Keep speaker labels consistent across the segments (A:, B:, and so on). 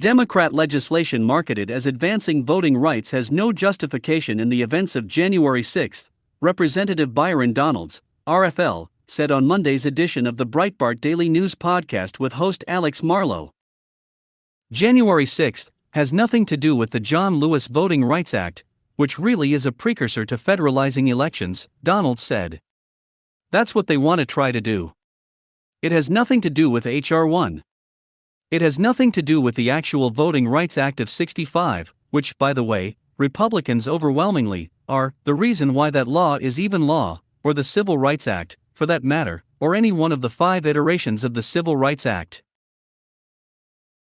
A: Democrat legislation marketed as advancing voting rights has no justification in the events of January 6, Representative Byron Donalds, RFL, said on Monday's edition of the Breitbart Daily News podcast with host Alex Marlow. January 6 has nothing to do with the John Lewis Voting Rights Act, which really is a precursor to federalizing elections, Donalds said. That's what they want to try to do. It has nothing to do with H.R. 1. It has nothing to do with the actual Voting Rights Act of '65, which, by the way, Republicans overwhelmingly are the reason why that law is even law, or the Civil Rights Act, for that matter, or any one of the 5 iterations of the Civil Rights Act.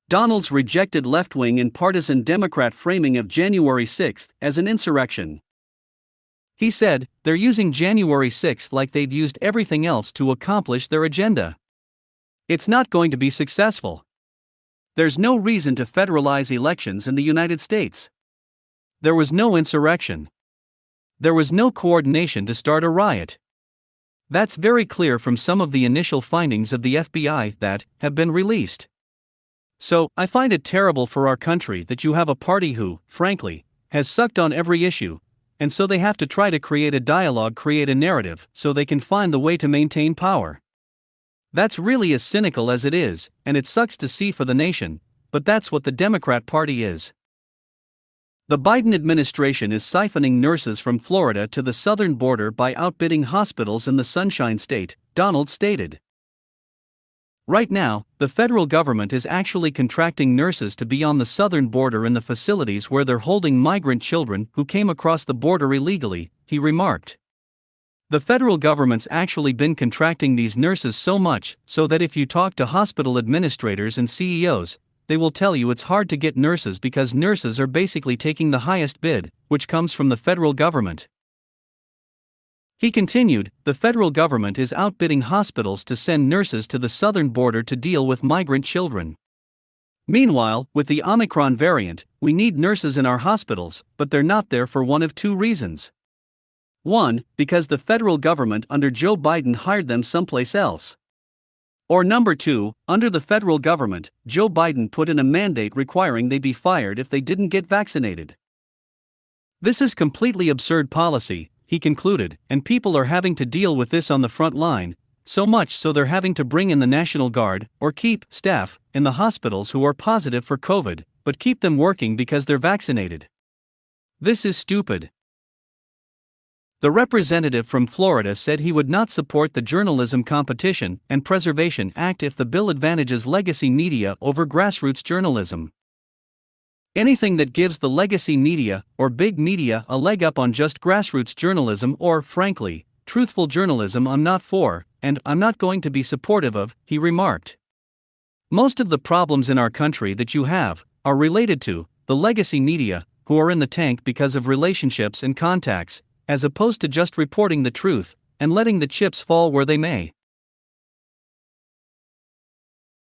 A: Donalds rejected left-wing and partisan Democrat framing of January 6 as an insurrection. He said, they're using January 6 like they've used everything else to accomplish their agenda. It's not going to be successful. There's no reason to federalize elections in the United States. There was no insurrection. There was no coordination to start a riot. That's very clear from some of the initial findings of the FBI that have been released. So, I find it terrible for our country that you have a party who, frankly, has sucked on every issue, and so they have to try to create a dialogue, create a narrative, so they can find the way to maintain power. That's really as cynical as it is, and it sucks to see for the nation, but that's what the Democrat Party is. The Biden administration is siphoning nurses from Florida to the southern border by outbidding hospitals in the Sunshine State, Donalds stated. Right now, the federal government is actually contracting nurses to be on the southern border in the facilities where they're holding migrant children who came across the border illegally, he remarked. The federal government's actually been contracting these nurses so much so that if you talk to hospital administrators and CEOs, they will tell you it's hard to get nurses because nurses are basically taking the highest bid, which comes from the federal government. He continued, the federal government is outbidding hospitals to send nurses to the southern border to deal with migrant children. Meanwhile, with the Omicron variant, we need nurses in our hospitals, but they're not there for one of 2 reasons. 1, because the federal government under Joe Biden hired them someplace else. Or number 2, under the federal government, Joe Biden put in a mandate requiring they be fired if they didn't get vaccinated. This is completely absurd policy, he concluded, and people are having to deal with this on the front line, so much so they're having to bring in the National Guard, or keep staff in the hospitals who are positive for COVID, but keep them working because they're vaccinated. This is stupid. The representative from Florida said he would not support the Journalism Competition and Preservation Act if the bill advantages legacy media over grassroots journalism. Anything that gives the legacy media, or big media, a leg up on just grassroots journalism or, frankly, truthful journalism I'm not for, and I'm not going to be supportive of, he remarked. Most of the problems in our country that you have are related to the legacy media, who are in the tank because of relationships and contacts, as opposed to just reporting the truth and letting the chips fall where they may.